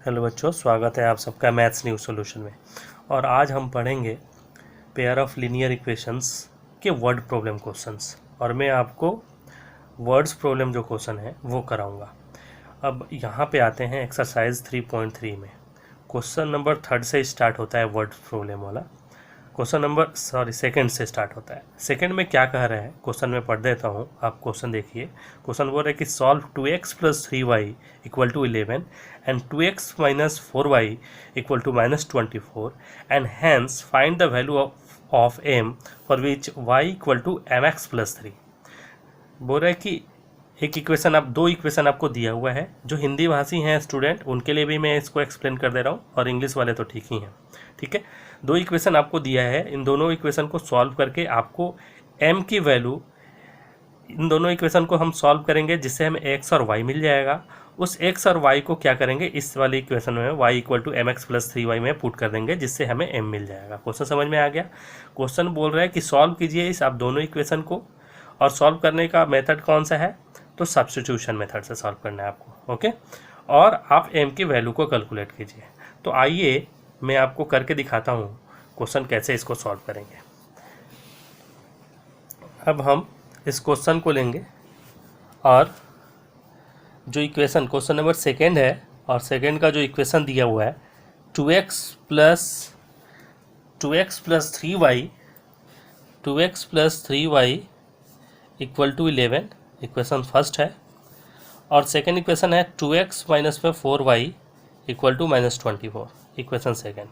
Hello बच्चों, स्वागत है आप सबका मैथ्स न्यू सॉल्यूशन में। और आज हम पढ़ेंगे पेयर ऑफ लीनियर इक्वेशंस के वर्ड प्रॉब्लम क्वेश्चंस, और मैं आपको वर्ड्स प्रॉब्लम जो क्वेश्चन है वो कराऊंगा। अब यहाँ पे आते हैं एक्सरसाइज 3.3 में। क्वेश्चन नंबर 3 से स्टार्ट होता है वर्ड प्रॉब्लम वाला। सेकंड से स्टार्ट होता है। सेकंड में क्या कह रहा है क्वेश्चन में पढ़ देता हूँ, आप क्वेश्चन देखिए। क्वेश्चन बोल रहा है कि solve 2x + 3y = 11 and 2x - 4y = -24 and hence find the value of m for which y = mx + 3। बोल रहा है कि दो इक्वेशन आपको दिया हुआ है। जो हिंदी भाषी हैं स्टूडेंट, उनके लिए भी मैं इसको एक्सप्लेन कर दे रहा हूँ, और इंग्लिश वाले तो ठीक ही हैं। ठीक है, दो इक्वेशन आपको दिया है। इन दोनों इक्वेशन को सॉल्व करके आपको m की वैल्यू, इन दोनों इक्वेशन को हम सॉल्व करेंगे जिससे हमें x और y मिल जाएगा। उस x और y को क्या करेंगे, इस वाले इक्वेशन में y = mx + 3y में पुट कर देंगे जिससे हमें m मिल जाएगा। क्वेश्चन समझ में आ गया। क्वेश्चन बोल रहा है कि सॉल्व कीजिए इस आप दोनों इक्वेशन को, और सॉल्व करने का मेथड कौन सा है, तो सब्स्टिट्यूशन मेथड से सॉल्व करना है आपको। ओके, और आप m की वैल्यू को कैलकुलेट कीजिए। तो आइए मैं आपको करके दिखाता हूँ क्वेश्चन कैसे इसको सॉल्व करेंगे। अब हम इस क्वेश्चन को लेंगे, और जो इक्वेशन क्वेश्चन नंबर सेकेंड है, और सेकेंड का जो इक्वेशन दिया हुआ है 2x + 3y = 11, इक्वेशन फर्स्ट है। और सेकेंड इक्वेशन है 2x - 4y = -24, इक्वेशन सेकेंड।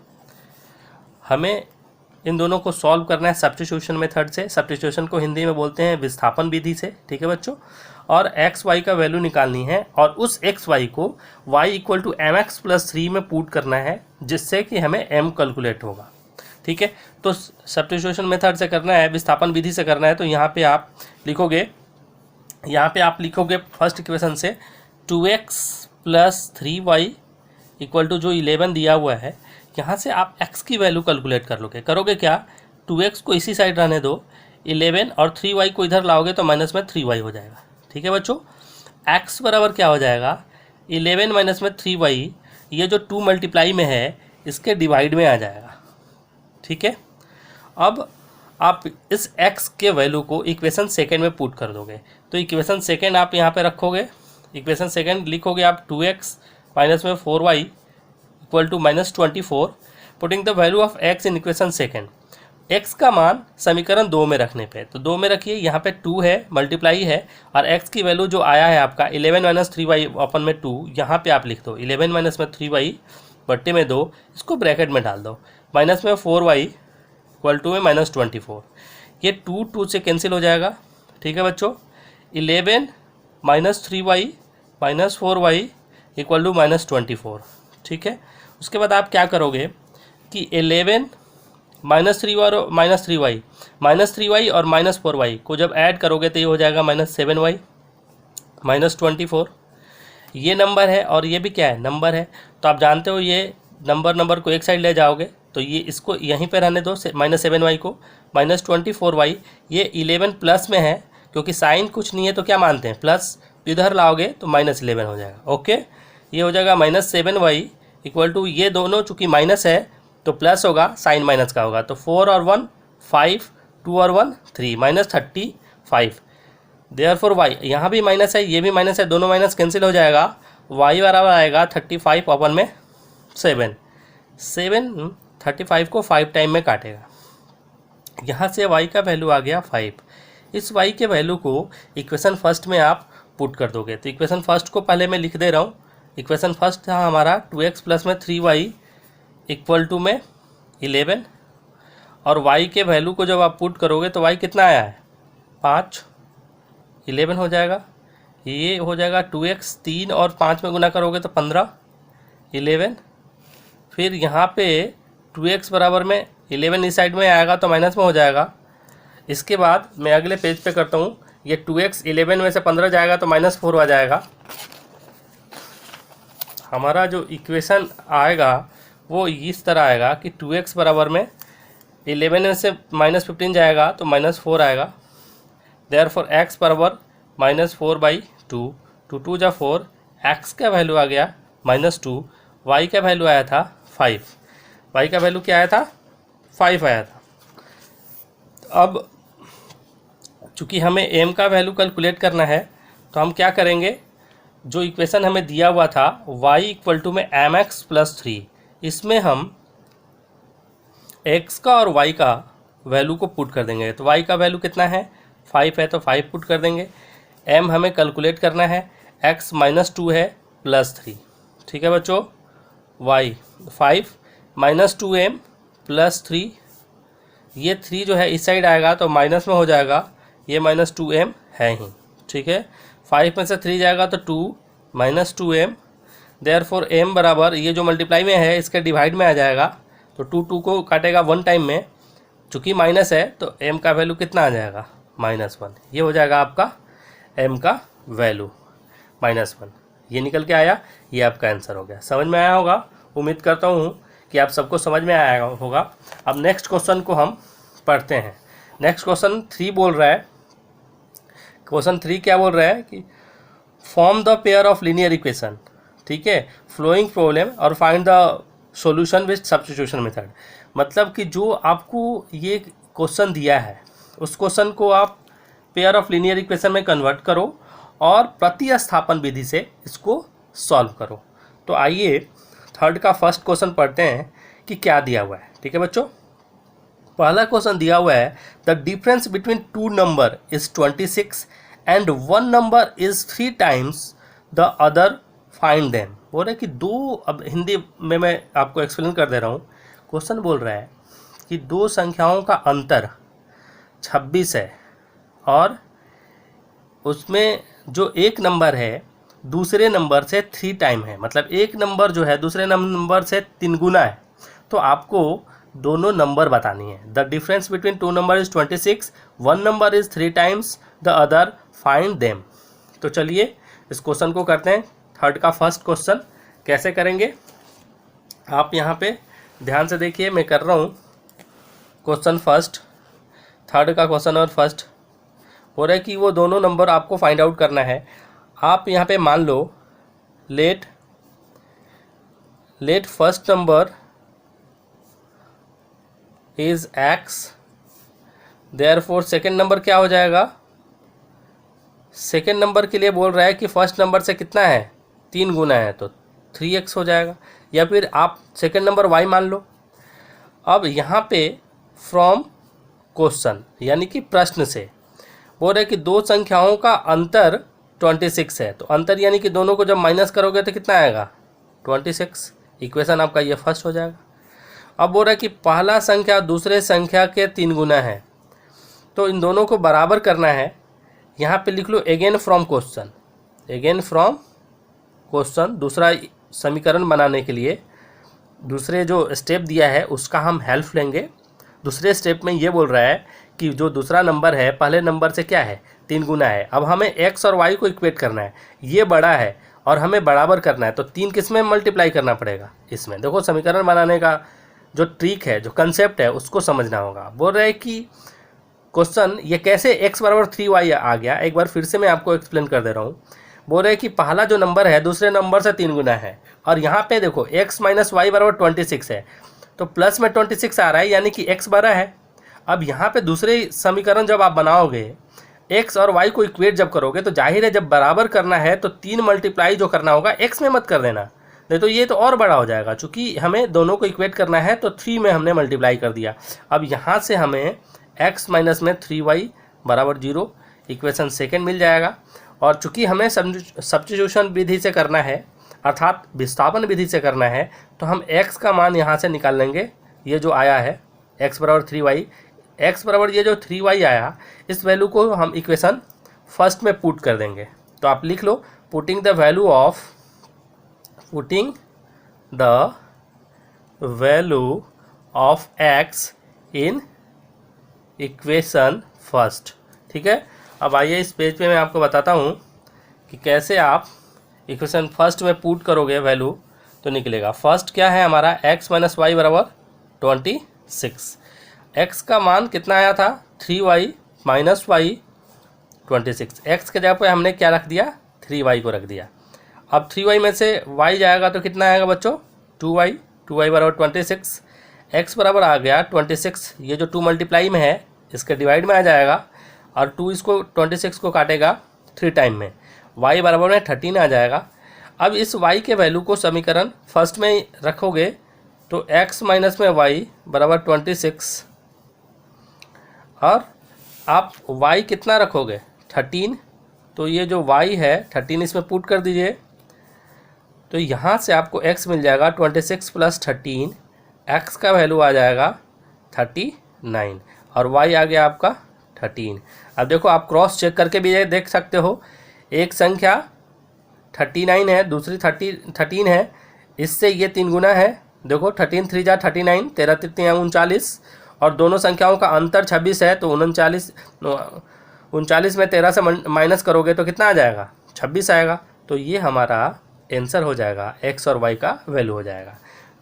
हमें इन दोनों को सॉल्व करना है सब्स्टिट्यूशन मेथड से। सब्स्टिट्यूशन को हिंदी में बोलते हैं विस्थापन विधि से। ठीक है बच्चों, और एक्स वाई का वैल्यू निकालनी है, और उस एक्स वाई को y = mx + 3 में पुट करना है जिससे कि हमें m कैलकुलेट होगा। ठीक है, तो सब्स्टिट्यूशन मेथड से करना है, विस्थापन विधि से करना है। तो यहाँ पे आप लिखोगे फर्स्ट इक्वेशन से 2x + 3y = जो 11 दिया हुआ है, यहाँ से आप x की वैल्यू कैलकुलेट कर लोगे। करोगे क्या, 2x को इसी साइड रहने दो, 11 और 3y को इधर लाओगे तो माइनस में 3y हो जाएगा। ठीक है बच्चों, x बराबर क्या हो जाएगा, 11 - 3y, ये जो 2 मल्टीप्लाई में है इसके डिवाइड में आ जाएगा। ठीक है, अब आप इस x के वैल्यू को इक्वेशन सेकेंड में पुट कर दोगे। तो इक्वेशन सेकेंड आप यहाँ पे रखोगे। इक्वेशन सेकेंड लिखोगे आप 2x - 4y = -24, putting the value of x in equation second. x का मान समीकरण 2 में रखने पे, तो 2 में रखिए। यहाँ पे 2 है, मल्टीप्लाई है, और x की वैल्यू जो आया है आपका 11 - 3y अपन में 2, यहाँ पे आप लिख दो 11 - 3y बट्टे में 2, इसको ब्रैकेट में डाल दो, माइनस में 4y = में -24। ये 2 से कैंसिल हो जाएगा। ठीक है बच्चों, 11 - 3y - 4y = -24। ठीक है, उसके बाद आप क्या करोगे कि 11 - 3y और -3y और -4y को जब ऐड करोगे तो ये हो जाएगा -7y -24। ये नंबर है और ये भी क्या है, नंबर है। तो आप जानते हो ये नंबर को एक साइड ले जाओगे तो ये इसको यहीं पे रहने दो, -7y को, -24y। ये 11 प्लस में है, क्योंकि साइन कुछ नहीं है तो क्या मानते हैं, प्लस। इधर लाओगे तो -11 हो जाएगा। ओके, ये हो जाएगा -7y = ये दोनों चूँकि माइनस है तो प्लस होगा, साइन माइनस का होगा, तो 4 और 1 5, 2 और 1 3, -35। देयरफॉर y, यहाँ भी माइनस है, ये भी माइनस है, दोनों माइनस कैंसिल हो जाएगा। y बराबर आएगा 35 अपन में 7 35 को 5 टाइम में काटेगा। यहाँ से y का वैल्यू आ गया 5। इस y के वैल्यू को इक्वेशन फर्स्ट में आप पुट कर दोगे। तो इक्वेशन फर्स्ट को पहले मैं लिख दे रहा हूँ। इक्वेशन फर्स्ट था हमारा 2x + 3y = में 11, और y के वैल्यू को जब आप पुट करोगे तो y कितना आया है, 5, 11 हो जाएगा। ये हो जाएगा 2x, 3 और 5 में गुना करोगे तो 15, 11। फिर यहाँ पे 2x बराबर में 11 इस साइड में आएगा तो माइनस में हो जाएगा। इसके बाद मैं अगले पेज पे करता हूँ। ये 2x 11 में से 15 जाएगा तो -4 आ जाएगा। हमारा जो इक्वेशन आएगा वो इस तरह आएगा कि 2x बराबर में 11 में से -15 जाएगा तो -4 आएगा। देयरफॉर x बराबर -4/2, 2 2 जा 4, x का वैल्यू आ गया -2, y का वैल्यू आया था 5, y का वैल्यू क्या आया था 5 आया था। अब चूँकि हमें m का वैल्यू कैलकुलेट करना है तो हम क्या करेंगे, जो इक्वेशन हमें दिया हुआ था y इक्वल टू में mx प्लस 3, इसमें हम x का और y का वैल्यू को पुट कर देंगे। तो y का वैल्यू कितना है 5 है तो 5 पुट कर देंगे। m हमें कैलकुलेट करना है, x -2 है प्लस 3, ठीक है बच्चों। y 5 -2m प्लस 3, ये 3 जो है इस साइड आएगा तो माइनस में हो जाएगा, ये -2m है ही, ठीक है। 5 में से 3 जाएगा तो 2 -2m, देयरफॉर m बराबर, ये जो मल्टीप्लाई में है इसके डिवाइड में आ जाएगा तो 2 को काटेगा 1 टाइम में, चूँकि माइनस है तो m का वैल्यू कितना आ जाएगा -1। ये हो जाएगा आपका m का वैल्यू -1, ये निकल के आया, ये आपका आंसर हो गया। समझ में आया होगा, उम्मीद करता हूँ कि आप सबको समझ में आया होगा। अब नेक्स्ट क्वेश्चन को हम पढ़ते हैं। नेक्स्ट क्वेश्चन 3 बोल रहा है, क्वेश्चन 3 क्या बोल रहा है कि form the pair of linear equation, ठीक है, फ्लोइंग प्रॉब्लम और find the solution with substitution method. मतलब कि जो आपको ये क्वेश्चन दिया है उस क्वेश्चन को आप पेयर ऑफ लीनियर इक्वेशन में कन्वर्ट करो और प्रतिस्थापन विधि से इसको सॉल्व करो। तो आइए थर्ड का फर्स्ट क्वेश्चन पढ़ते हैं कि क्या दिया हुआ है, ठीक है बच्चों। पहला क्वेश्चन दिया हुआ है, the difference between 2 number is 26 and 1 number is 3 times the other, find them. बोल रहे कि दो, अब हिंदी में मैं आपको एक्सप्लेन कर दे रहा हूँ। क्वेश्चन बोल रहा है कि दो संख्याओं का अंतर 26 है और उसमें जो एक नंबर है दूसरे नंबर से 3 टाइम है, मतलब एक नंबर जो है दूसरे नंबर से 3 गुना है। तो आपको दोनों नंबर बतानी है। The difference between 2 number is 26, 1 number is 3 times the other, find them. तो चलिए इस क्वेश्चन को करते हैं। थर्ड का फर्स्ट क्वेश्चन कैसे करेंगे, आप यहाँ पे ध्यान से देखिए, मैं कर रहा हूँ क्वेश्चन फर्स्ट, थर्ड का क्वेश्चन और फर्स्ट हो रहा है कि वो दोनों नंबर आपको फाइंड आउट करना है। आप यहाँ पे मान लो let first number is x, therefore second number क्या हो जाएगा, सेकेंड नंबर के लिए बोल रहा है कि फर्स्ट नंबर से कितना है 3 गुना है तो 3x हो जाएगा, या फिर आप सेकेंड नंबर y मान लो। अब यहाँ पे फ्रॉम क्वेश्चन यानी कि प्रश्न से बोल रहे कि दो संख्याओं का अंतर 26 है, तो अंतर यानी कि दोनों को जब माइनस करोगे तो कितना आएगा 26। इक्वेशन आपका ये फर्स्ट हो जाएगा। अब बोल रहा है कि पहला संख्या दूसरे संख्या के 3 गुना है, तो इन दोनों को बराबर करना है। यहाँ पे लिख लो again from question, again from question, दूसरा समीकरण बनाने के लिए दूसरे जो स्टेप दिया है उसका हम हेल्प लेंगे। दूसरे स्टेप में ये बोल रहा है कि जो दूसरा नंबर है पहले नंबर से क्या है 3 गुना है। अब हमें x और y को इक्वेट करना है, ये बड़ा है और हमें बराबर करना है, तो 3 किस में मल्टीप्लाई करना पड़ेगा इसमें। देखो समीकरण बनाने का जो ट्रिक है, जो कंसेप्ट है उसको समझना होगा। बोल रहे हैं कि क्वेश्चन ये कैसे x बराबर 3y आ गया, एक बार फिर से मैं आपको एक्सप्लेन कर दे रहा हूँ। बोल रहे हैं कि पहला जो नंबर है दूसरे नंबर से 3 गुना है और यहाँ पे देखो x - y बराबर 26 है, तो प्लस में 26 आ रहा है यानी कि x बड़ा है। अब यहाँ पे दूसरे समीकरण जब आप बनाओगे x और y को इक्वेट जब करोगे तो जाहिर है जब बराबर करना है तो 3 मल्टीप्लाई जो करना होगा x में मत कर देना, नहीं तो ये तो और बड़ा हो जाएगा। चूँकि हमें दोनों को इक्वेट करना है तो 3 में हमने मल्टीप्लाई कर दिया। अब यहाँ से हमें x माइनस में 3y बराबर 0 इक्वेशन सेकेंड मिल जाएगा। और चूँकि हमें सब्स्टिट्यूशन विधि से करना है अर्थात विस्थापन विधि से करना है, तो हम x का मान यहाँ से निकाल लेंगे। ये जो आया है x बराबर 3y, x बराबर ये जो 3y आया, इस वैल्यू को हम इक्वेशन फर्स्ट में पुट कर देंगे। तो आप लिख लो putting the value of x in equation first, ठीक है। अब आइए इस पेज पे मैं आपको बताता हूँ कि कैसे आप इक्वेशन फर्स्ट में पुट करोगे वैल्यू तो निकलेगा। फर्स्ट क्या है हमारा x - y बराबर 26। x का मान कितना आया था 3y - y 26। x के जगह पे हमने क्या रख दिया 3y को रख दिया। अब 3y में से y जाएगा तो कितना आएगा बच्चों 2y बराबर 26, x बराबर आ गया 26, ये जो 2 मल्टीप्लाई में है इसके डिवाइड में आ जाएगा और 2 इसको 26 को काटेगा 3 टाइम में, y बराबर में 13 आ जाएगा। अब इस y के वैल्यू को समीकरण फर्स्ट में रखोगे तो x माइनस में y बराबर 26 और आप y कितना रखोगे 13, तो ये जो y है 13 इसमें पुट कर दीजिए, तो यहाँ से आपको x मिल जाएगा 26 प्लस 13, x का वैल्यू आ जाएगा 39 और y आ गया आपका 13। अब देखो आप क्रॉस चेक करके भी ये देख सकते हो, एक संख्या 39 है, दूसरी 13 है, इससे ये 3 गुना है। देखो 13 3 जा 39, 13 3 39 और दोनों संख्याओं का अंतर 26 है, तो 39 में 13 से माइनस करोगे तो कितना आ जाएगा 26 आएगा। तो ये हमारा आंसर हो जाएगा, x और y का वैल्यू हो जाएगा।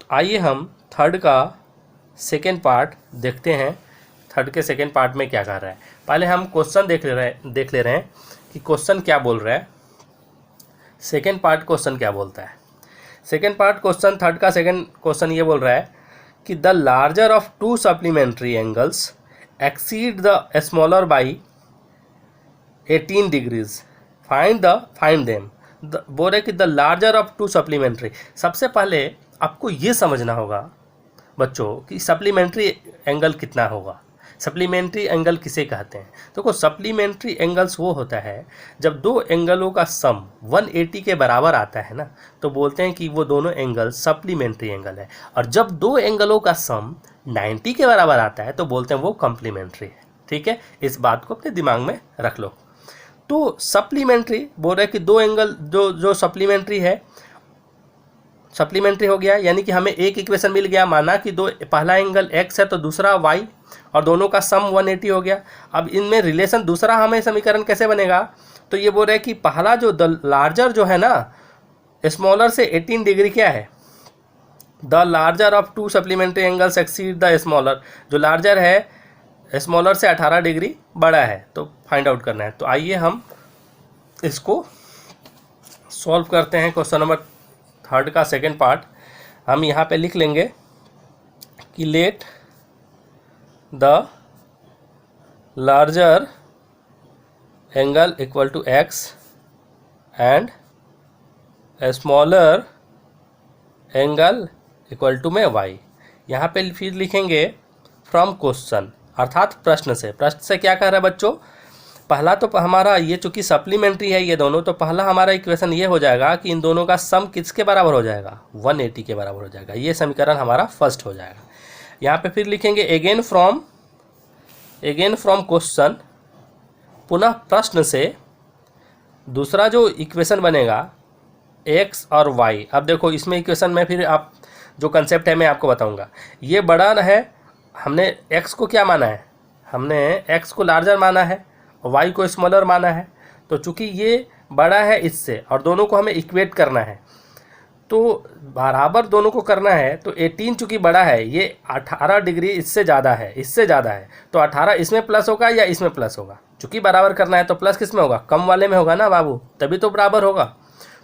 तो आइए हम थर्ड का सेकेंड पार्ट देखते हैं, थर्ड के सेकेंड पार्ट में क्या कर रहा है। पहले हम क्वेश्चन देख ले रहे हैं कि क्वेश्चन क्या बोल रहा है, सेकेंड पार्ट क्वेश्चन क्या बोलता है। सेकेंड पार्ट क्वेश्चन थर्ड का सेकेंड क्वेश्चन ये बोल रहा है कि the larger of 2 supplementary angles exceed the smaller by 18 degrees, find them. बोल रहे कि द लार्जर ऑफ 2 सप्लीमेंट्री। सबसे पहले आपको ये समझना होगा बच्चों कि सप्लीमेंट्री एंगल कितना होगा, सप्लीमेंट्री एंगल किसे कहते हैं। देखो सप्लीमेंट्री एंगल्स वो होता है जब दो एंगलों का सम 180 के बराबर आता है ना, तो बोलते हैं कि वो दोनों एंगल सप्लीमेंट्री एंगल है, और जब दो एंगलों का सम 90 के बराबर आता है तो बोलते हैं वो कॉम्प्लीमेंट्री है। ठीक है, इस बात को अपने दिमाग में रख लो। तो सप्लीमेंट्री बोल रहे हैं कि दो एंगल जो सप्लीमेंट्री है, सप्लीमेंट्री हो गया, यानी कि हमें एक इक्वेशन मिल गया, माना कि पहला एंगल x है तो दूसरा y, और दोनों का सम 180 हो गया। अब इनमें रिलेशन दूसरा हमें समीकरण कैसे बनेगा, तो ये बोल रहे हैं कि पहला जो द लार्जर जो है ना, स्मॉलर से 18 डिग्री क्या है, the larger of 2 supplementary angles exceed the smaller, जो लार्जर है स्मॉलर से 18 डिग्री बड़ा है, तो फाइंड आउट करना है। तो आइए हम इसको सॉल्व करते हैं। क्वेश्चन नंबर थर्ड का सेकेंड पार्ट हम यहाँ पे लिख लेंगे कि let the larger angle equal to x and smaller angle equal to में y। यहाँ पे फिर लिखेंगे फ्रॉम क्वेश्चन, अर्थात प्रश्न से। प्रश्न से क्या कह रहा है बच्चों, पहला तो हमारा ये चूंकि सप्लीमेंट्री है ये दोनों, तो पहला हमारा इक्वेशन ये हो जाएगा कि इन दोनों का सम किसके बराबर हो जाएगा, 180 के बराबर हो जाएगा। ये समीकरण हमारा फर्स्ट हो जाएगा। यहाँ पे फिर लिखेंगे अगेन फ्रॉम क्वेश्चन, पुनः प्रश्न से दूसरा जो इक्वेशन बनेगा x और y। अब देखो इसमें इक्वेशन में फिर आप जो कंसेप्ट है मैं आपको बताऊंगा। ये बड़ा है, हमने x को क्या माना है, हमने x को लार्जर माना है और y को स्मॉलर माना है। तो चूंकि ये बड़ा है इससे और दोनों को हमें इक्वेट करना है, तो बराबर दोनों को करना है, तो 18 चूंकि बड़ा है, ये 18 डिग्री इससे ज़्यादा है, तो 18 इसमें प्लस होगा या इसमें प्लस होगा। चूंकि बराबर करना है तो प्लस किस में होगा, कम वाले में होगा ना बाबू, तभी तो बराबर होगा।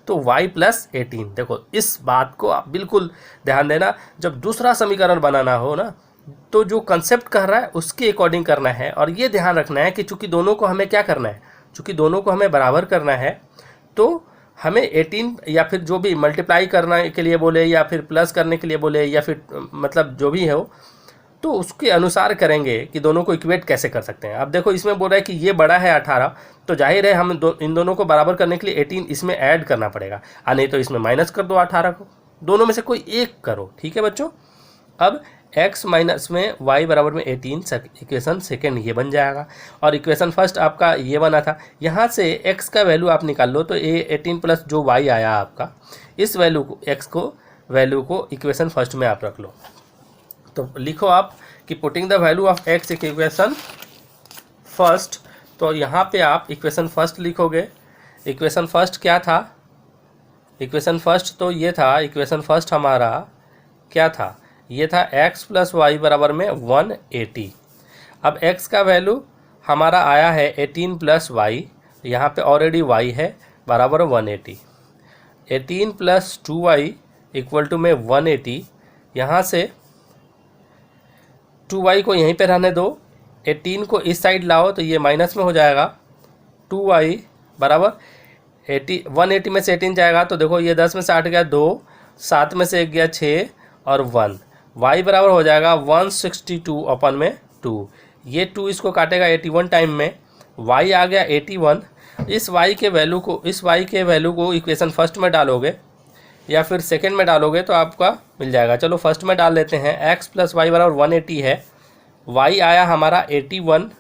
तो y प्लस 18। देखो इस बात को आप बिल्कुल ध्यान देना, जब दूसरा समीकरण बनाना हो ना, तो जो कंसेप्ट कह रहा है उसके अकॉर्डिंग करना है। और ये ध्यान रखना है कि चूंकि दोनों को हमें क्या करना है, चूंकि दोनों को हमें बराबर करना है, तो हमें 18 या फिर जो भी मल्टीप्लाई करने के लिए बोले या फिर प्लस करने के लिए बोले या फिर मतलब जो भी हो, तो उसके अनुसार करेंगे कि दोनों को इक्वेट कैसे कर सकते हैं। अब देखो इसमें बोल रहा है कि ये बड़ा है 18, तो जाहिर है हम इन दोनों को बराबर करने के लिए 18 इसमें ऐड करना पड़ेगा, नहीं तो इसमें माइनस कर दो 18 को, दोनों में से कोई एक करो। ठीक है बच्चों, अब x माइनस में y बराबर में 18 इक्वेशन सेकेंड ये बन जाएगा, और इक्वेशन फर्स्ट आपका ये बना था। यहाँ से x का वैल्यू आप निकाल लो, तो ये 18 प्लस जो y आया आपका, इस वैल्यू को वैल्यू को इक्वेशन फर्स्ट में आप रख लो। तो लिखो आप कि putting the value of x equation first, तो यहाँ पे आप इक्वेशन फर्स्ट लिखोगे। इक्वेशन फर्स्ट क्या था, इक्वेशन फर्स्ट तो ये था, इक्वेशन फर्स्ट हमारा क्या था, ये था x प्लस वाई बराबर में 180। अब x का वैल्यू हमारा आया है 18 प्लस वाई, यहाँ पे ऑलरेडी y है, बराबर 180। 18 प्लस 2y इक्वल टू में 180, यहाँ से 2y को यहीं पे रहने दो, 18 को इस साइड लाओ तो ये माइनस में हो जाएगा, 2y बराबर 180 में से 18 जाएगा तो देखो ये 10 में से 8 गया 2, 7 में से 1 गया 6 और 1, y बराबर हो जाएगा 162 अपन में 2। ये 2 इसको काटेगा 81 टाइम में, y आ गया 81। इस y के वैल्यू को इक्वेशन फर्स्ट में डालोगे या फिर सेकंड में डालोगे तो आपका मिल जाएगा। चलो फर्स्ट में डाल लेते हैं, x प्लस वाई बराबर 180 है, y आया हमारा 81,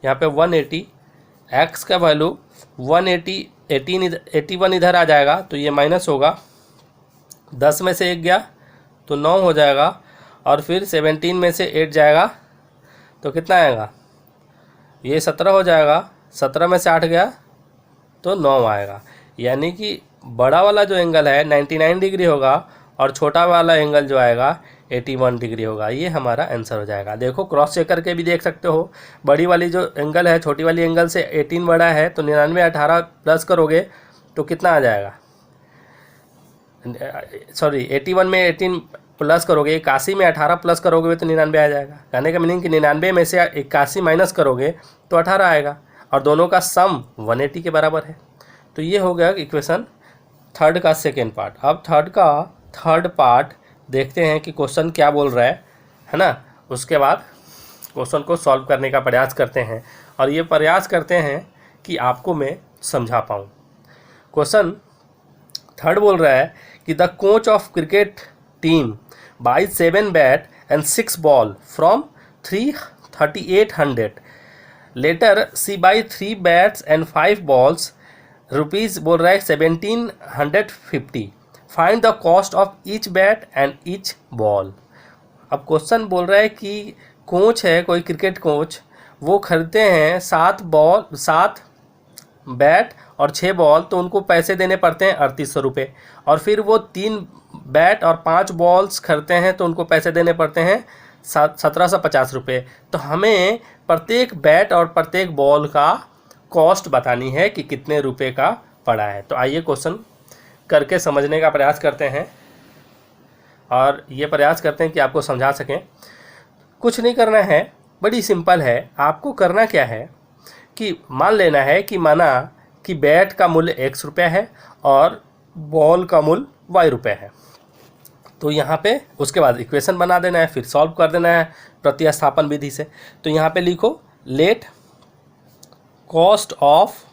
यहाँ पे 180, x का वैल्यू 180, 81 इधर आ जाएगा तो ये माइनस होगा, 10 में से 1 गया तो 9 हो जाएगा और फिर 17 में से 8 जाएगा तो कितना आएगा, ये 17 हो जाएगा, 17 में से 8 गया तो 9 आएगा। यानी कि बड़ा वाला जो एंगल है 99 डिग्री होगा और छोटा वाला एंगल जो आएगा 81 डिग्री होगा। ये हमारा आंसर हो जाएगा। देखो क्रॉस चेक करके भी देख सकते हो, बड़ी वाली जो एंगल है छोटी वाली एंगल से 18 बड़ा है तो 99 18 प्लस करोगे तो कितना आ जाएगा, सॉरी 81 में 18 प्लस करोगे, 81 में 18 प्लस करोगे तो 99 आ जाएगा। कहने का मीनिंग कि 99 में से 81 माइनस करोगे तो 18 आएगा और दोनों का सम 180 के बराबर है। तो ये हो गया इक्वेशन थर्ड का सेकेंड पार्ट। अब थर्ड पार्ट देखते हैं कि क्वेश्चन क्या बोल रहा है ना। उसके बाद क्वेश्चन को सॉल्व करने का प्रयास करते हैं और ये प्रयास करते हैं कि आपको मैं समझा पाऊँ। क्वेश्चन थर्ड बोल रहा है कि the coach of cricket team buys 7 bat and 6 ball from 3,800. Later she buy 3 bats and 5 balls, rupees बोल रहा है 1,750. Find the cost of each bat and each ball. अब क्वेश्चन बोल रहा है कि कोच है कोई क्रिकेट कोच, वो खरीदते हैं 7 बैट और 6 बॉल तो उनको पैसे देने पड़ते हैं 3800 रुपये, और फिर वो 3 बैट और 5 बॉल्स खरीदते हैं तो उनको पैसे देने पड़ते हैं 1750 रुपये। तो हमें प्रत्येक बैट और प्रत्येक बॉल का कॉस्ट बतानी है कि कितने रुपए का पड़ा है। तो आइए क्वेश्चन करके समझने का प्रयास करते हैं और ये प्रयास करते हैं कि आपको समझा सकें। कुछ नहीं करना है, बड़ी सिंपल है। आपको करना क्या है कि मान लेना है कि माना कि बैट का मूल्य x रुपया है और बॉल का मूल्य y रुपये है। तो यहाँ पे उसके बाद इक्वेशन बना देना है, फिर सॉल्व कर देना है प्रतिस्थापन विधि से। तो यहाँ पे लिखो let cost of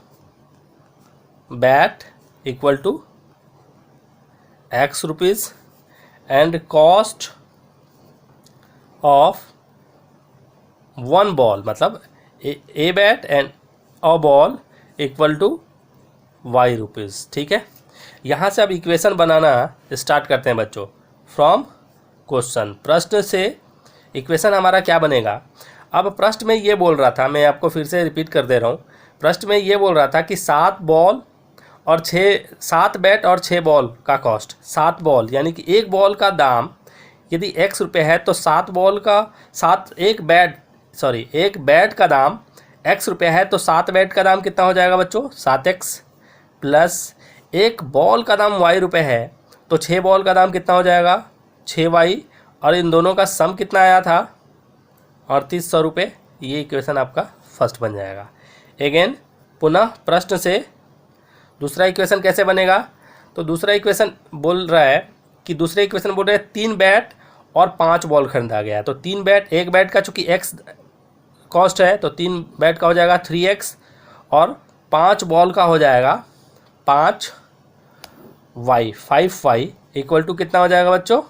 bat equal to x rupees and cost of 1 ball, मतलब a bat and a ball equal to y rupees. ठीक है, यहाँ से अब इक्वेशन बनाना स्टार्ट करते हैं बच्चों। फ्रॉम क्वेश्चन, प्रश्न से इक्वेशन हमारा क्या बनेगा। अब प्रश्न में ये बोल रहा था, मैं आपको फिर से रिपीट कर दे रहा हूँ। प्रश्न में ये बोल रहा था कि 7 बैट और 6 बॉल का कॉस्ट, 7 बॉल यानी कि एक बॉल का दाम यदि x रुपये है तो एक बैट का दाम x रुपये है तो 7 बैट का दाम कितना हो जाएगा बच्चों, 7x, प्लस एक बॉल का दाम y रुपये है तो 6 बॉल का दाम कितना हो जाएगा, 6y, और इन दोनों का सम कितना आया था, 3800 रुपये। ये इक्वेशन आपका फर्स्ट बन जाएगा। अगेन पुनः प्रश्न से दूसरा इक्वेशन कैसे बनेगा। तो दूसरा इक्वेशन बोल रहा है कि 3 बैट और 5 बॉल खरीदा गया है। तो 3 बैट, एक बैट का चूँकि x कॉस्ट है तो 3 बैट का हो जाएगा 3x और 5 बॉल का हो जाएगा 5y इक्वल टू कितना हो जाएगा बच्चों,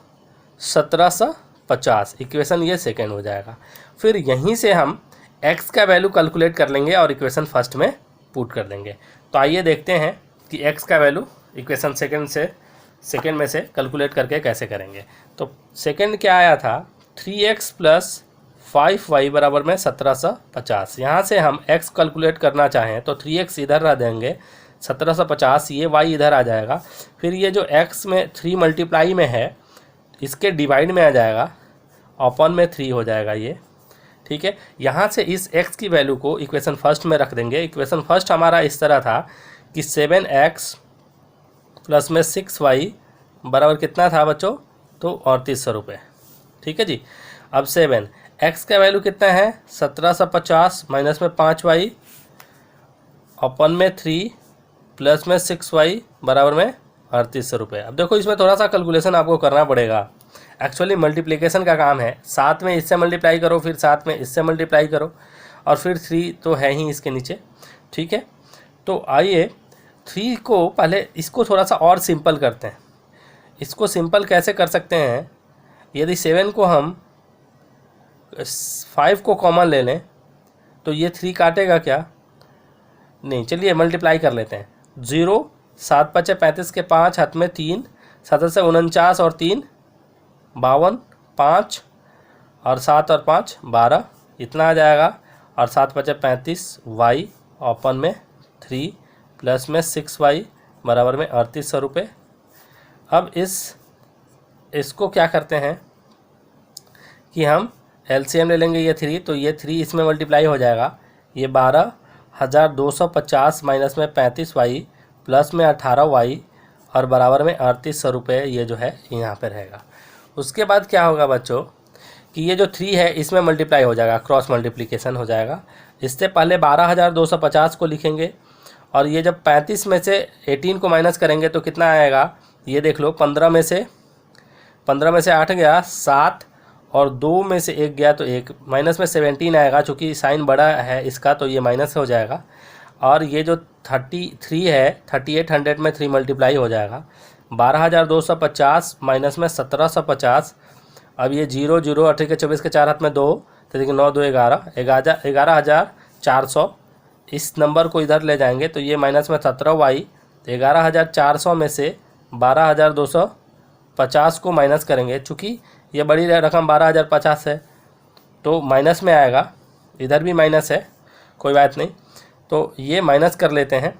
1750। इक्वेशन ये सेकेंड हो जाएगा। फिर यहीं से हम x का वैल्यू कैलकुलेट कर लेंगे और इक्वेशन फर्स्ट में पुट कर देंगे। तो आइए देखते हैं कि x का वैल्यू इक्वेशन सेकेंड में से कैलकुलेट करके कैसे करेंगे। तो सेकेंड क्या आया था, 3x प्लस 5y बराबर में 1750। यहाँ से हम x कैलकुलेट करना चाहें तो 3x इधर रह देंगे, 1750, ये y इधर आ जाएगा। फिर ये जो x में 3 मल्टीप्लाई में है इसके डिवाइड में आ जाएगा, अपॉन में 3 हो जाएगा ये। ठीक है, यहाँ से इस x की वैल्यू को इक्वेशन फर्स्ट में रख देंगे। इक्वेशन फर्स्ट हमारा इस तरह था कि 7x प्लस में 6y बराबर कितना था बच्चों, तो 3800 रुपये। ठीक है जी। अब 7, x का वैल्यू कितना है 1750 माइनस में 5y अपन में 3 प्लस में 6y बराबर में 3800 रुपये। अब देखो इसमें थोड़ा सा कैलकुलेशन आपको करना पड़ेगा। एक्चुअली मल्टीप्लिकेशन का काम है, साथ में इससे मल्टीप्लाई करो, फिर साथ में इससे मल्टीप्लाई करो, और फिर 3 तो है ही इसके नीचे। ठीक है, तो आइए 3 को पहले इसको थोड़ा सा और सिंपल करते हैं। इसको सिंपल कैसे कर सकते हैं, यदि 7 को हम 5 को कॉमन ले लें तो ये 3 काटेगा क्या, नहीं, चलिए मल्टीप्लाई कर लेते हैं। 0 7 5 35 के 5 हाथ में 3, 7 से 49 और 3 52, 5 और 7 और 5 12, इतना आ जाएगा। और 7 5 35 y ओपन में 3 प्लस में 6y बराबर में 3800 रुपये। अब इसको क्या करते हैं कि हम एलसीएम ले लेंगे, ये 3 तो ये 3 इसमें मल्टीप्लाई हो जाएगा, ये 12,250 माइनस में 35y प्लस में 18y और बराबर में 3800 रुपये, ये जो है यहाँ पे रहेगा। उसके बाद क्या होगा बच्चों कि ये जो 3 है इसमें मल्टीप्लाई हो जाएगा, क्रॉस मल्टीप्लिकेशन हो जाएगा। इससे पहले 12,250 को लिखेंगे, और ये जब 35 में से 18 को माइनस करेंगे तो कितना आएगा, ये देख लो, 15 में से 8 गया 7, और 2 में से 1 गया तो 1, माइनस में 17 आएगा, चूँकि साइन बड़ा है इसका तो ये माइनस हो जाएगा। और ये जो 33 है 3800 में 3 मल्टीप्लाई हो जाएगा, 12,250 माइनस में 1750। अब ये 0 0 18 के 24 के 4 हाथ में 2, तो देखिए 9 2 11, 11,400। इस नंबर को इधर ले जाएंगे तो ये माइनस में 17y, 11,400 में से 12,250 को माइनस करेंगे, चूँकि ये बड़ी रकम 12,050 है तो माइनस में आएगा, इधर भी माइनस है, कोई बात नहीं, तो ये माइनस कर लेते हैं।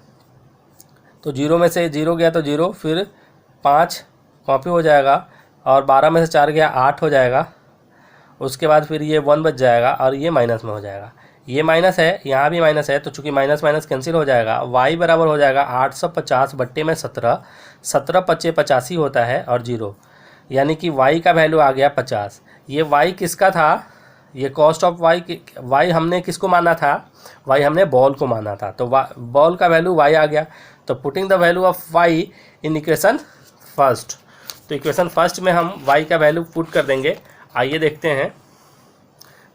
तो 0 में से 0 गया तो 0, फिर 5 कॉपी हो जाएगा, और 12 में से 4 गया 8 हो जाएगा। उसके बाद फिर ये 1 बच जाएगा और ये माइनस में हो जाएगा, ये माइनस है, यहाँ भी माइनस है, तो चूँकि माइनस माइनस कैंसिल हो जाएगा। y बराबर हो जाएगा 850 बट्टे में 17, 17 पच्चे 85 होता है और 0, यानी कि y का वैल्यू आ गया 50। ये y किसका था, ये कॉस्ट ऑफ y हमने किसको माना था, y हमने बॉल को माना था, तो बॉल का वैल्यू y आ गया। तो putting the value of y in equation first, तो इक्वेशन फर्स्ट में हम y का वैल्यू पुट कर देंगे। आइए देखते हैं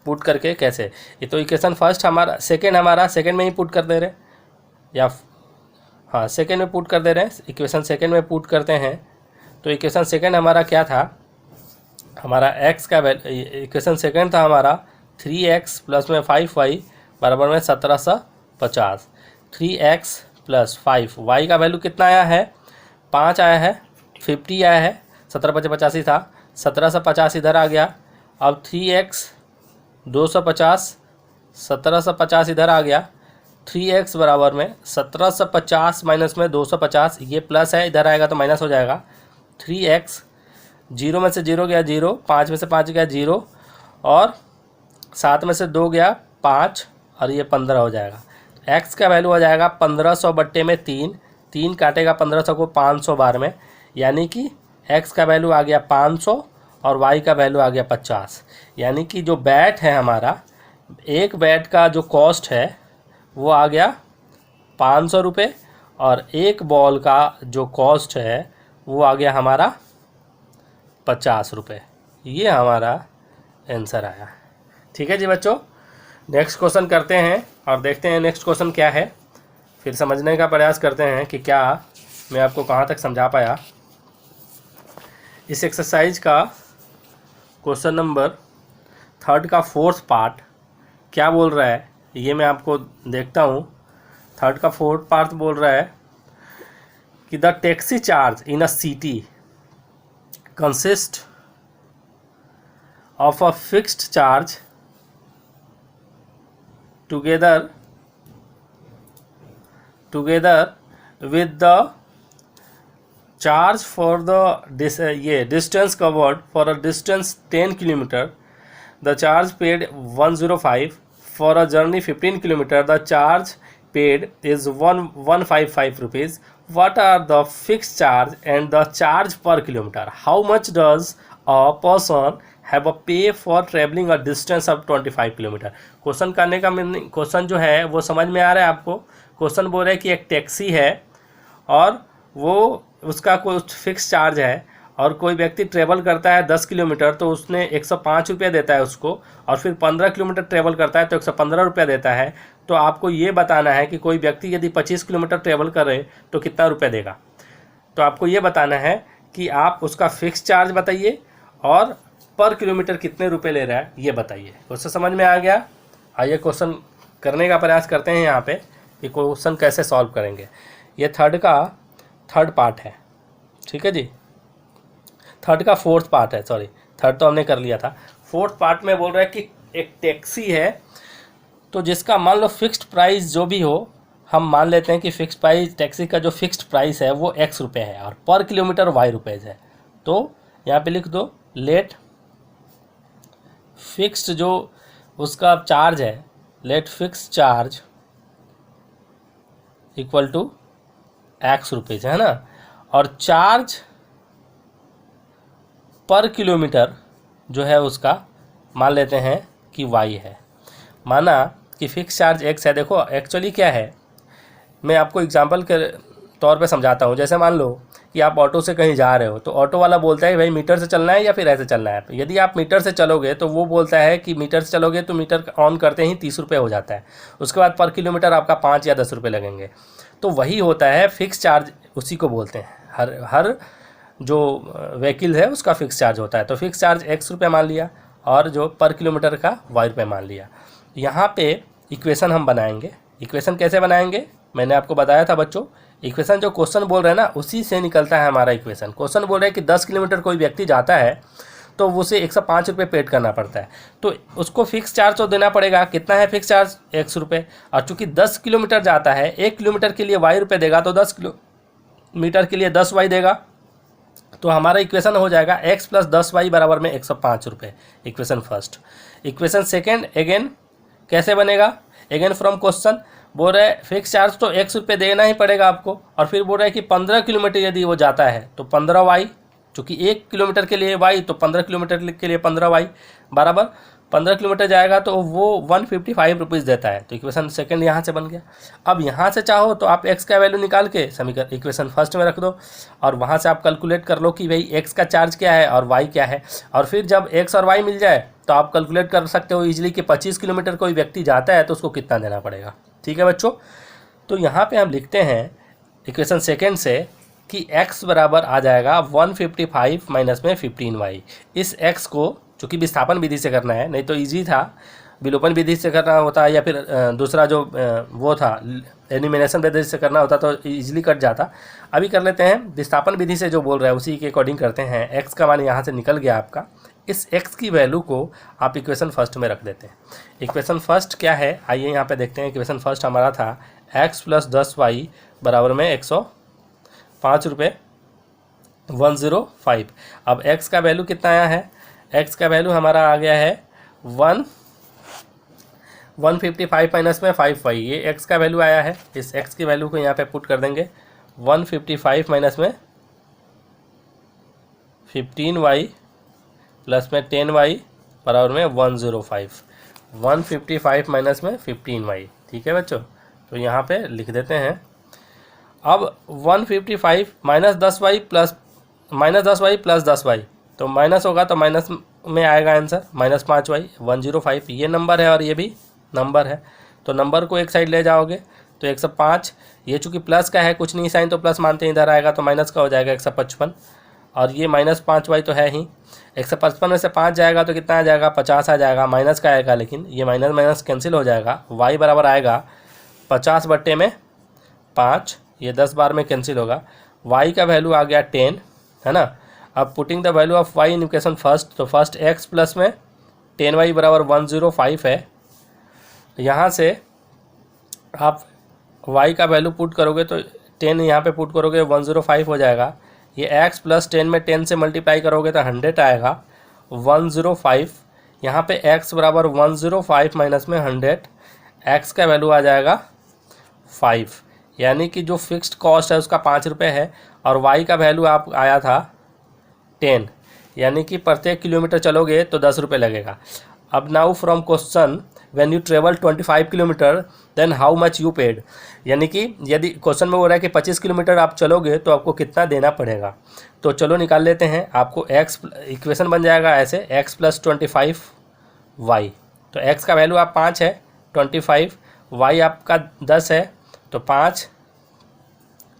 पुट करके कैसे। ये तो इक्वेशन फर्स्ट हमारा, सेकंड में ही पुट कर दे रहे, या हाँ सेकंड में पुट कर दे रहे हैं, इक्वेशन सेकंड में पुट करते हैं। तो इक्वेशन सेकंड हमारा क्या था, हमारा x का इक्वेशन सेकंड था हमारा 3x प्लस में 5y बराबर में 1750। 3x प्लस 5, y का वैल्यू कितना आया है, 5 आया है, 50 आया है, 17 पच्चे 85 था, 1750 इधर आ गया। अब 3x 250, 1750 इधर आ गया, 3x बराबर में 1750 माइनस में 250, ये प्लस है, इधर आएगा तो माइनस हो जाएगा। 3x 0 में से 0 गया 0, 5 में से 5 गया 0, और 7 में से 2 गया 5, और ये 15 हो जाएगा। x का वैल्यू हो जाएगा 1500 बट्टे में 3, 3 काटेगा 1500 को 500 बार में, यानी कि x का वैल्यू आ गया 500 और y का वैल्यू आ गया 50। यानी कि जो बैट है हमारा, एक बैट का जो कॉस्ट है वो आ गया 500 रुपये, और एक बॉल का जो कॉस्ट है वो आ गया हमारा 50 रुपये। ये हमारा आंसर आया। ठीक है जी बच्चों, नेक्स्ट क्वेश्चन करते हैं और देखते हैं नेक्स्ट क्वेश्चन क्या है, फिर समझने का प्रयास करते हैं कि क्या मैं आपको कहाँ तक समझा पाया। इस एक्सरसाइज का क्वेश्चन नंबर 3 का 4th पार्ट क्या बोल रहा है, ये मैं आपको देखता हूँ। 3 का 4th पार्ट बोल रहा है कि the taxi charge in a city consist of a fixed charge together with the charge for the distance covered for a distance 10 km. The charge paid 105 for a journey 15 km. The charge paid is 155 rupees. what are the fixed charge and the charge per kilometer? How much does a person have a pay for traveling a distance of 25 kilometre? Question करने का meaning, question जो है वो समझ में आ रहा है आपको? क्वेश्चन बोल रहा है कि एक टैक्सी है और वो उसका कुछ फिक्स चार्ज है और कोई व्यक्ति ट्रेवल करता है 10 किलोमीटर तो उसने 105 रुपया देता है उसको, और फिर 15 किलोमीटर ट्रेवल करता है तो 115 रुपया देता है। तो आपको ये बताना है कि कोई व्यक्ति यदि 25 किलोमीटर ट्रेवल करे तो कितना रुपया देगा। तो आपको ये बताना है कि आप उसका फिक्स चार्ज बताइए और पर किलोमीटर कितने रुपए ले रहा है ये बताइए। क्वेश्चन समझ में आ गया? आइए क्वेश्चन करने का प्रयास करते हैं यहाँ पे कि क्वेश्चन कैसे सॉल्व करेंगे। ये थर्ड पार्ट है, ठीक है जी। थर्ड का फोर्थ पार्ट है, सॉरी थर्ड तो हमने कर लिया था। फोर्थ पार्ट में बोल रहा है कि एक टैक्सी है तो जिसका मान लो फिक्स्ड प्राइस जो भी हो, हम मान लेते हैं कि फिक्स्ड प्राइस टैक्सी का जो फिक्स्ड प्राइस है वो x रुपये है और पर किलोमीटर y रुपीज़ है। तो यहाँ पे लिख दो लेट फिक्स्ड जो उसका चार्ज है, let fix charge equal to x rupees है ना, और चार्ज पर किलोमीटर जो है उसका मान लेते हैं कि y है। माना कि फिक्स चार्ज x है। देखो एक्चुअली क्या है, मैं आपको एग्जांपल के तौर पे समझाता हूँ। जैसे मान लो कि आप ऑटो से कहीं जा रहे हो तो ऑटो वाला बोलता है भाई मीटर से चलना है या फिर ऐसे चलना है। यदि आप मीटर से चलोगे तो वो बोलता है कि मीटर से चलोगे तो मीटर ऑन करते ही 30 रुपये हो जाता है, उसके बाद पर किलोमीटर आपका 5 या 10 रुपये लगेंगे। तो वही होता है फिक्स चार्ज, उसी को बोलते हैं। हर जो व्हीकल है उसका फिक्स चार्ज होता है। तो फिक्स चार्ज x रुपये मान लिया और जो पर किलोमीटर का y रुपये मान लिया। यहाँ पे इक्वेशन हम बनाएंगे। इक्वेशन कैसे बनाएंगे मैंने आपको बताया था बच्चों। इक्वेशन जो क्वेश्चन बोल रहे हैं ना उसी से निकलता है हमारा इक्वेशन। क्वेश्चन बोल रहे हैं कि 10 किलोमीटर कोई व्यक्ति जाता है तो उसे 105 रुपये पेड करना पड़ता है, तो उसको फिक्स चार्ज तो देना पड़ेगा। कितना है फिक्स चार्ज? x रुपये। और चूँकि 10 किलोमीटर जाता है, 1 किलोमीटर के लिए y रुपये देगा तो 10 किलोमीटर के लिए 10y देगा। तो हमारा इक्वेशन हो जाएगा x प्लस 10y बराबर में 105 रुपये। Equation first. Equation second again कैसे बनेगा? अगेन फ्रॉम क्वेश्चन बोल रहा है फिक्स चार्ज तो x रुपये देना ही पड़ेगा आपको, और फिर बोल रहा है कि 15 किलोमीटर यदि वो जाता है तो 15y, चूँकि 1 किलोमीटर के लिए y तो 15 किलोमीटर के लिए 15y बराबर 15 किलोमीटर जाएगा तो वो 155 रुपीज़ देता है। तो इक्वेशन सेकंड यहाँ से बन गया। अब यहाँ से चाहो तो आप x का वैल्यू निकाल के समीकरण इक्वेशन फर्स्ट में रख दो और वहाँ से आप कैलकुलेट कर लो कि भाई x का चार्ज क्या है और y क्या है, और फिर जब x और y मिल जाए तो आप कैलकुलेट कर सकते हो ईजिली कि 25 किलोमीटर कोई व्यक्ति जाता है तो उसको कितना देना पड़ेगा। ठीक है बच्चों, तो यहाँ पर हम लिखते हैं इक्वेशन सेकेंड से कि x बराबर आ जाएगा 155 माइनस में 15y। इस x को चूँकि विस्थापन विधि से करना है, नहीं तो इजी था विलोपन विधि से करना होता या फिर दूसरा जो वो था एलिमिनेशन विधि से करना होता तो इजीली कट जाता। अभी कर लेते हैं विस्थापन विधि से, जो बोल रहा है उसी के अकॉर्डिंग करते हैं। x का मान यहाँ से निकल गया आपका। इस x की वैल्यू को आप इक्वेशन फर्स्ट में रख देते हैं। इक्वेशन फर्स्ट क्या है आइए यहाँ पे देखते हैं। इक्वेशन फर्स्ट हमारा था x प्लस 10y बराबर में 105 रुपये 105। अब x का वैल्यू कितना आया है? x का वैल्यू हमारा आ गया है 155 माइनस में 5y। ये x का वैल्यू आया है। इस x की वैल्यू को यहाँ पे पुट कर देंगे 155 माइनस में 15y प्लस में 10y बराबर में 105। 155 माइनस में 15y। ठीक है बच्चों, तो यहाँ पे लिख देते हैं। अब 155 माइनस 10y प्लस 10y, तो माइनस होगा तो माइनस में आएगा आंसर माइनस 5y 105। ये नंबर है और ये भी नंबर है, तो नंबर को एक साइड ले जाओगे तो 105। ये चूँकि प्लस का है कुछ नहीं साइन तो प्लस मानते इधर आएगा तो माइनस का हो जाएगा 155, और ये माइनस 5y तो है ही। 155 में से 5 जाएगा तो कितना आ जाएगा? 50 आ जाएगा। माइनस का आएगा लेकिन ये माइनस माइनस कैंसिल हो जाएगा। y बराबर आएगा 50 बट्टे में 5, ये 10 बार में कैंसिल होगा। y का वैल्यू आ गया 10 है ना। अब putting the value of y in equation first, तो फर्स्ट x प्लस में 10y बराबर 105 है। यहाँ से आप y का वैल्यू पुट करोगे तो 10 यहाँ पे पुट करोगे 105 हो जाएगा। ये x प्लस 10 में 10 से मल्टीप्लाई करोगे तो 100 आएगा 105। यहाँ पे x बराबर 105 माइनस में 100, x का वैल्यू आ जाएगा 5। यानी कि जो फिक्स्ड कॉस्ट है उसका 5 रुपये है और वाई का वैल्यू आप आया था 10, यानी कि प्रत्येक किलोमीटर चलोगे तो 10 रुपये लगेगा। अब now from question when you travel 25 kilometre then how much you paid, यानी कि यदि क्वेश्चन में हो रहा है कि 25 किलोमीटर आप चलोगे तो आपको कितना देना पड़ेगा। तो चलो निकाल लेते हैं। आपको x इक्वेशन बन जाएगा ऐसे, x + 25 y। तो x का वैल्यू आप 5 है, 25, y आपका 10 है तो 5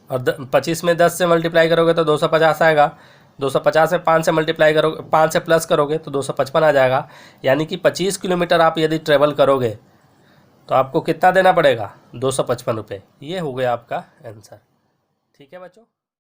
और 25 में 10 से मल्टीप्लाई करोगे तो 250 आएगा। 250 में 5 से मल्टीप्लाई करोगे, 5 से प्लस करोगे तो 255 आ जाएगा। यानी कि 25 किलोमीटर आप यदि ट्रेवल करोगे तो आपको कितना देना पड़ेगा, 255 रुपये। ये हो गया आपका आंसर। ठीक है बच्चों।